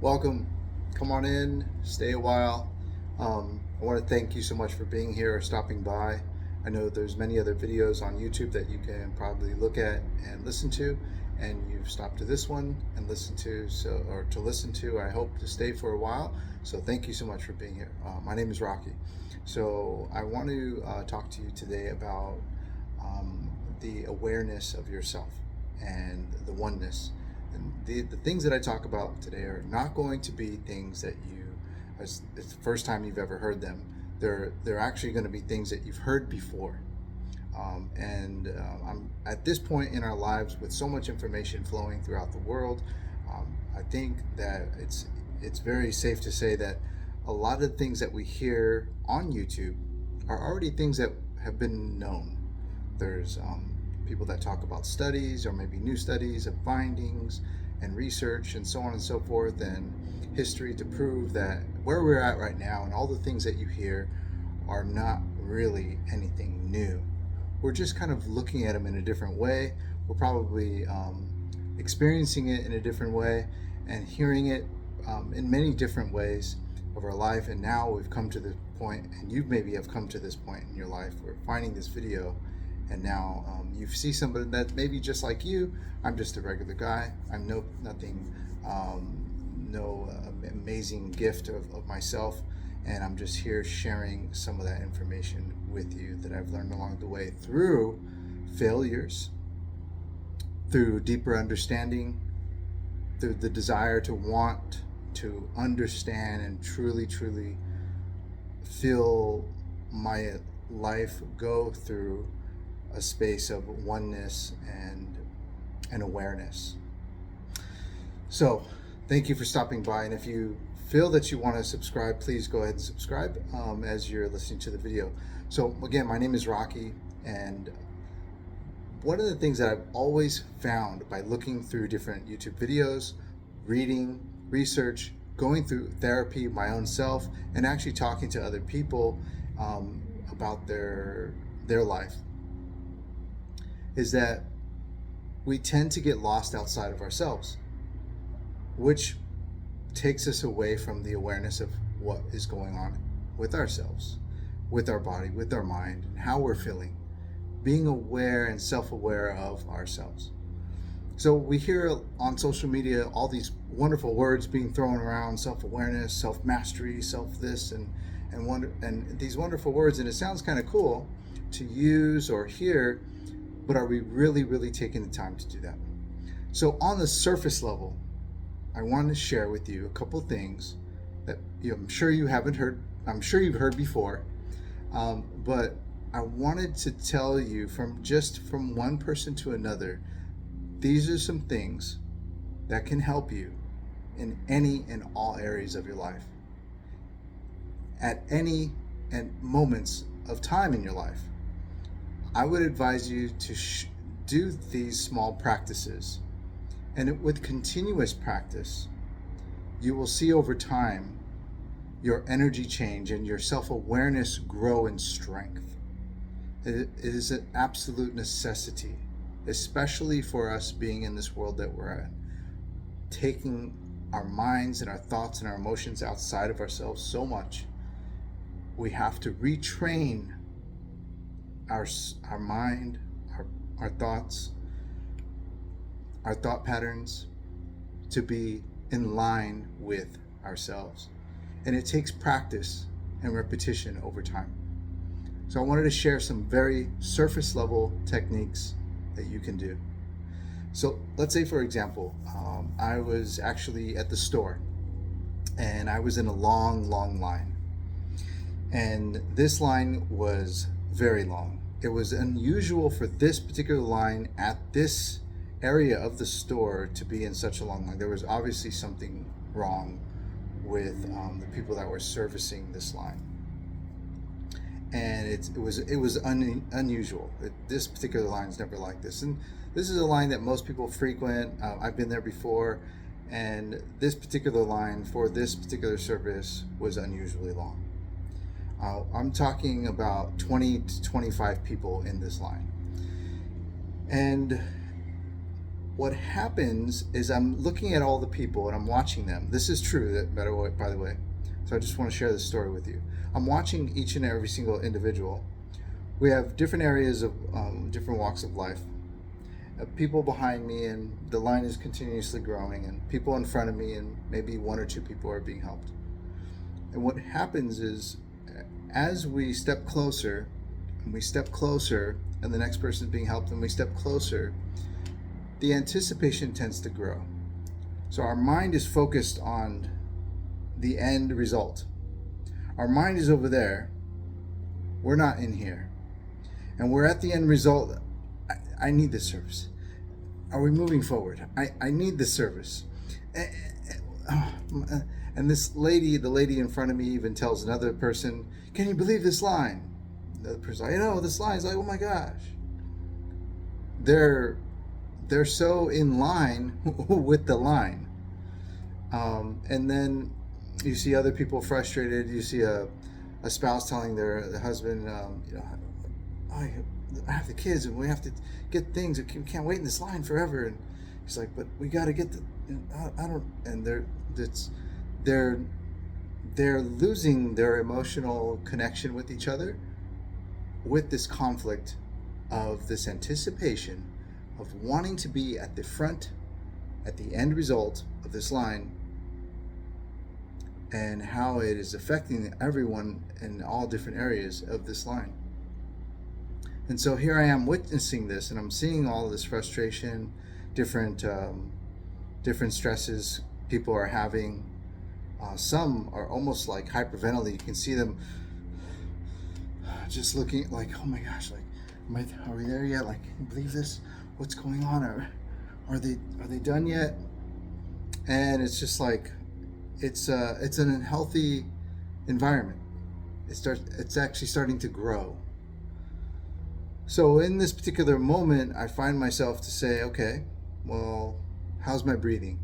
Welcome. Come on in, stay a while. I want to thank you so much for being here or stopping by. I know there's many other videos on YouTube that you can probably look at and listen to, and you've stopped to this one and listen to to listen to. I hope to stay for a while. So thank you so much for being here. My name is Rocky. So I want to talk to you today about the awareness of yourself and the oneness. And the things that I talk about today are not going to be things that it's the first time you've ever heard them. They're actually going to be things that you've heard before. I'm at this point in our lives with so much information flowing throughout the world. I think that it's very safe to say that a lot of the things that we hear on YouTube are already things that have been known. There's people that talk about studies or maybe new studies of findings and research and so on and so forth, and history to prove that where we're at right now and all the things that you hear are not really anything new. We're just kind of looking at them in a different way. We're probably experiencing it in a different way and hearing it in many different ways of our life. And now we've come to the point, and you maybe have come to this point in your life where finding this video, and now you see somebody that maybe just like you. I'm just a regular guy. I'm nothing, no amazing gift of myself, and I'm just here sharing some of that information with you that I've learned along the way through failures, through deeper understanding, through the desire to want to understand and truly feel my life go through a space of oneness and awareness. So thank you for stopping by, and if you feel that you want to subscribe, please go ahead and subscribe as you're listening to the video. So again, my name is Rocky, and one of the things that I've always found by looking through different YouTube videos, reading, research, going through therapy, my own self, and actually talking to other people about their life, is that we tend to get lost outside of ourselves, which takes us away from the awareness of what is going on with ourselves, with our body, with our mind, and how we're feeling, being aware and self-aware of ourselves. So we hear on social media all these wonderful words being thrown around: self-awareness, self-mastery, self-this, and these wonderful words, and it sounds kind of cool to use or hear, but are we really taking the time to do that? So on the surface level, I want to share with you a couple things that I'm sure you haven't heard. I'm sure you've heard before, but I wanted to tell you from one person to another. These are some things that can help you in any and all areas of your life, at any and moments of time in your life. I would advise you to do these small practices, and with continuous practice, you will see over time your energy change and your self-awareness grow in strength. It is an absolute necessity, especially for us being in this world that we're at, taking our minds and our thoughts and our emotions outside of ourselves so much. We have to retrain our mind, our thoughts, our thought patterns to be in line with ourselves. And it takes practice and repetition over time. So I wanted to share some very surface level techniques that you can do. So let's say, for example, I was actually at the store, and I was in a long line. And this line was very long. It was unusual for this particular line at this area of the store to be in such a long line. There was obviously something wrong with the people that were servicing this line, and it was unusual. This particular line is never like this, and this is a line that most people frequent. I've been there before, and this particular line for this particular service was unusually long. I'm talking about 20 to 25 people in this line. And what happens is I'm looking at all the people and I'm watching them. This is true, that, by the way. So I just want to share this story with you. I'm watching each and every single individual. We have different areas of different walks of life. People behind me, and the line is continuously growing, and people in front of me, and maybe one or two people are being helped. And what happens is, as we step closer, and we step closer, and the next person is being helped, and we step closer, the anticipation tends to grow. So our mind is focused on the end result. Our mind is over there. We're not in here. And we're at the end result. I need this service. Are we moving forward? I need this service. And this lady, the lady in front of me, even tells another person, "Can you believe this line?" The other person, "I know this line." Is like, "Oh my gosh." They're so in line with the line. And then you see other people frustrated. You see a spouse telling the husband, I have the kids and we have to get things. We can't wait in this line forever. And he's like, "But we got to get the. I don't." And they're losing their emotional connection with each other, with this conflict of this anticipation of wanting to be at the front, at the end result of this line, and how it is affecting everyone in all different areas of this line. And so here I am witnessing this, and I'm seeing all of this frustration, different stresses people are having. Some are almost like hyperventilating. You can see them just looking like, "Oh my gosh, like, are we there yet? Like, can you believe this? What's going on? Are they done yet?" And it's just like, it's an unhealthy environment. It's actually starting to grow. So in this particular moment, I find myself to say, okay, well, how's my breathing?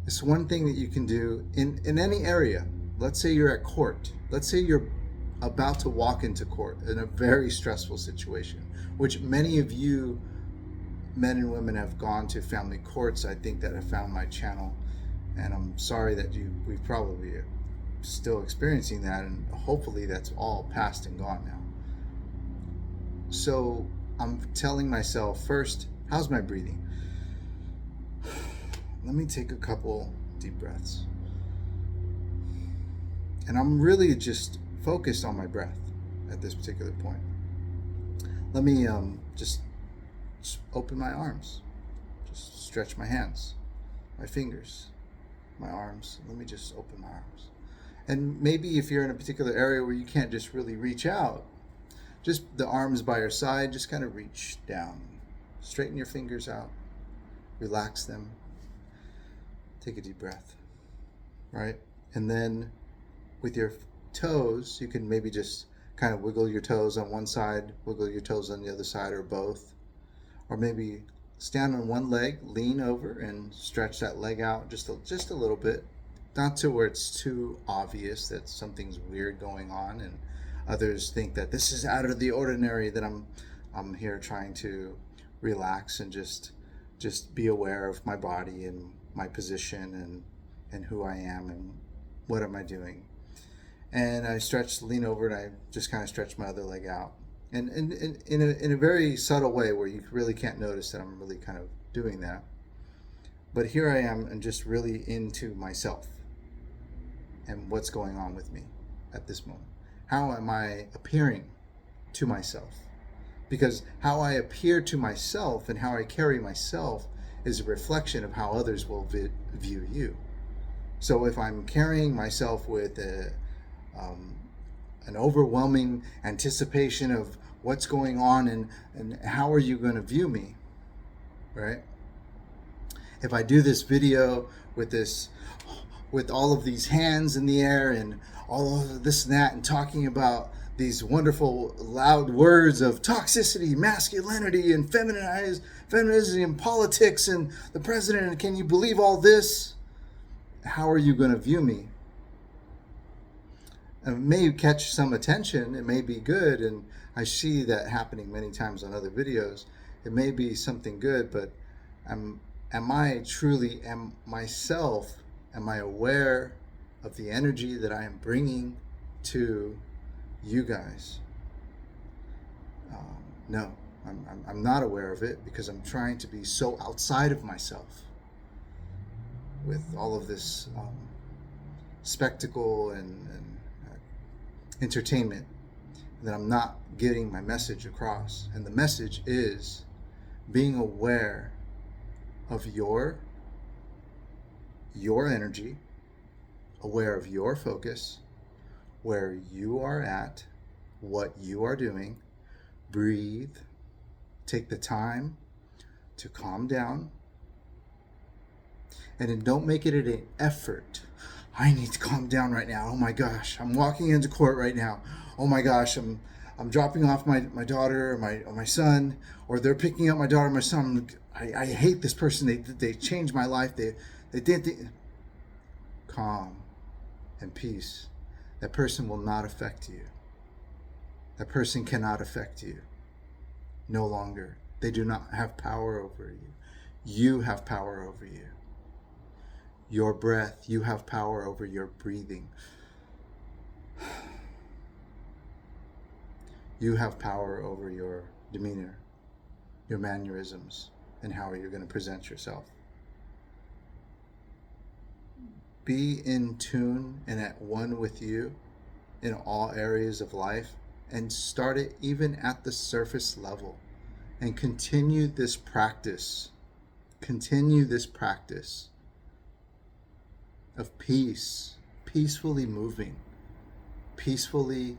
It's one thing that you can do in any area. Let's say you're at court. Let's say you're about to walk into court in a very stressful situation, which many of you men and women have gone to family courts. I think that have found my channel, and I'm sorry that we probably are still experiencing that, and hopefully that's all past and gone now. So I'm telling myself, first, how's my breathing? Let me take a couple deep breaths. And I'm really just focused on my breath at this particular point. Let me just open my arms. Just stretch my hands, my fingers, my arms. Let me just open my arms. And maybe if you're in a particular area where you can't just really reach out, just the arms by your side, just kind of reach down. Straighten your fingers out. Relax them. Take a deep breath, right? And then with your toes, you can maybe just kind of wiggle your toes on one side, wiggle your toes on the other side, or both. Or maybe stand on one leg, lean over, and stretch that leg out just a little bit. Not to where it's too obvious that something's weird going on, and others think that this is out of the ordinary, that I'm here trying to relax and just be aware of my body and my position and who I am and what am I doing. And I lean over, and I just kind of stretch my other leg out. And in a very subtle way where you really can't notice that I'm really kind of doing that. But here I am, and just really into myself and what's going on with me at this moment. How am I appearing to myself? Because how I appear to myself and how I carry myself is a reflection of how others will view you. So if I'm carrying myself with an overwhelming anticipation of what's going on and how are you going to view me, right? If I do this video with all of these hands in the air and all of this and that, and talking about these wonderful loud words of toxicity, masculinity, and feminism, and politics, and the president, and can you believe all this? How are you going to view me? It may catch some attention, it may be good, and I see that happening many times on other videos. It may be something good, but Am I truly am myself? Am I aware of the energy that I am bringing to you guys? No, I'm not aware of it because I'm trying to be so outside of myself with all of this spectacle and entertainment that I'm not getting my message across. And the message is being aware of your energy, aware of your focus, where you are at, what you are doing. Breathe. Take the time to calm down. And then don't make it an effort. I need to calm down right now. Oh my gosh, I'm walking into court right now. Oh my gosh, I'm dropping off my daughter or my son, or they're picking up my daughter or my son. I hate this person. They changed my life. They did. Calm and peace. That person will not affect you. That person cannot affect you. No longer. They do not have power over you. You have power over you. Your breath, you have power over your breathing. You have power over your demeanor, your mannerisms, and how you're going to present yourself. Be in tune and at one with you in all areas of life, and start it even at the surface level, and continue this practice. Continue this practice of peace, peacefully moving, peacefully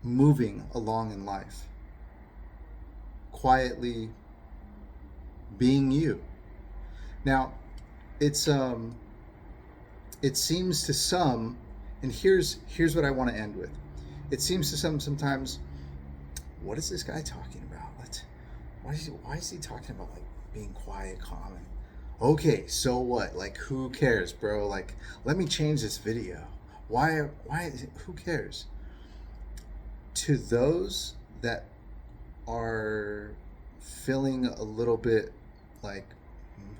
moving along in life, quietly being you. Now, it seems to some, and here's what I want to end with. It seems to some sometimes, what is this guy talking about? Why is he talking about like being quiet, calm, and okay, so what? Like, who cares, bro? Like, let me change this video. Why who cares? To those that are feeling a little bit like,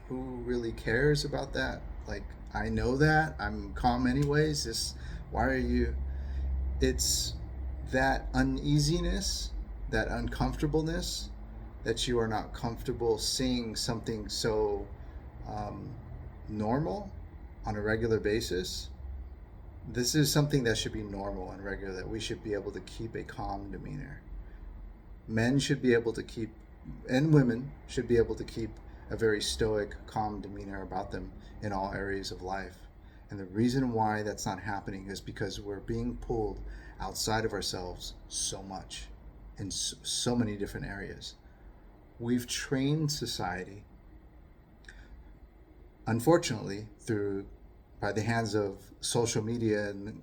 who really cares about that? Like, I know that I'm calm anyways. Why are you? It's that uneasiness, that uncomfortableness, that you are not comfortable seeing something so normal on a regular basis. This is something that should be normal and regular, that we should be able to keep a calm demeanor. Men should be able to keep, and women should be able to keep a very stoic, calm demeanor about them in all areas of life. And the reason why that's not happening is because we're being pulled outside of ourselves so much in so many different areas. We've trained society, unfortunately, by the hands of social media and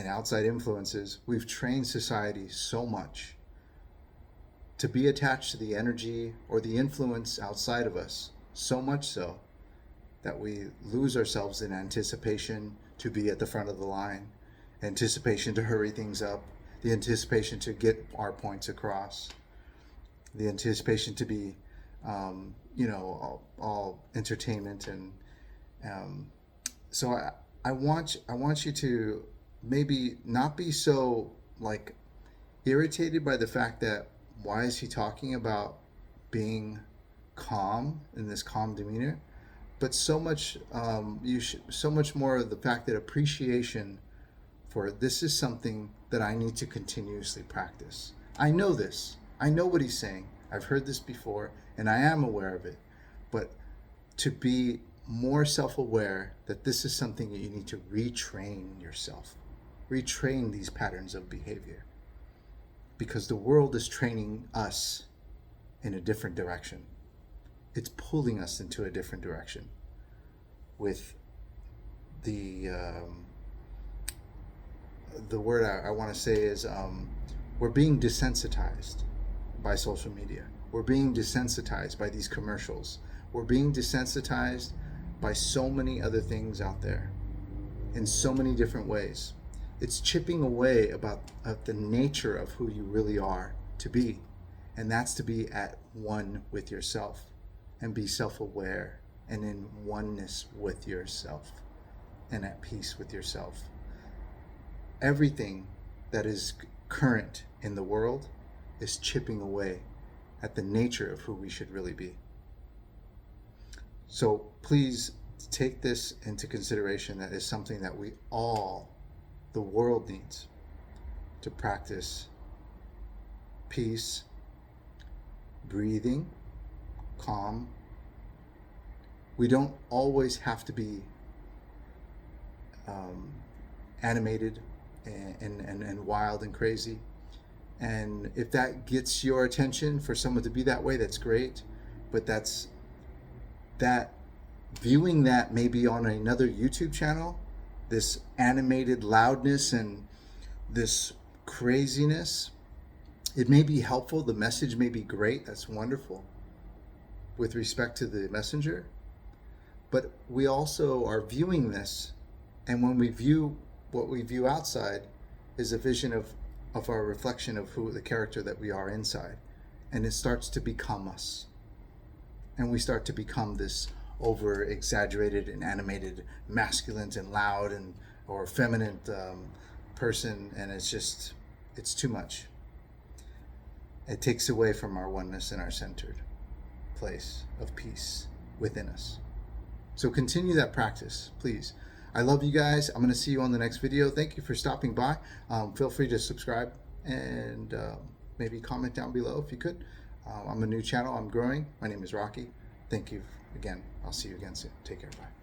outside influences. We've trained society so much to be attached to the energy or the influence outside of us, so much so that we lose ourselves in anticipation to be at the front of the line, anticipation to hurry things up, the anticipation to get our points across, the anticipation to be all entertainment. And so I want you to maybe not be so like irritated by the fact that, why is he talking about being calm in this calm demeanor, but so much so much more of the fact that appreciation for this is something that I need to continuously practice. I know this. I know what he's saying. I've heard this before, and I am aware of it. But to be more self-aware that this is something that you need to retrain yourself, retrain these patterns of behavior, because the world is training us in a different direction. It's pulling us into a different direction with the word I want to say is we're being desensitized by social media. We're being desensitized by these commercials. We're being desensitized by so many other things out there in so many different ways. It's chipping away about the nature of who you really are to be. And that's to be at one with yourself and be self-aware and in oneness with yourself and at peace with yourself. Everything that is current in the world is chipping away at the nature of who we should really be. So please take this into consideration. That is something that we all, the world, needs to practice peace, breathing, calm. We don't always have to be animated and wild and crazy. And if that gets your attention for someone to be that way, that's great. But that viewing that maybe on another YouTube channel, this animated loudness and this craziness, it may be helpful. The message may be great. That's wonderful with respect to the messenger. But we also are viewing this, and when we view what we view outside is a vision of our reflection of who the character that we are inside. And it starts to become us. And we start to become this over exaggerated and animated masculine and loud and or feminine person, and it's too much. It takes away from our oneness and our centered place of peace within us. So continue that practice, please. I love you guys. I'm going to see you on the next video. Thank you for stopping by. Feel free to subscribe and maybe comment down below if you could. I'm a new channel. I'm growing. My name is Rocky. Thank you again. I'll see you again soon. Take care. Bye.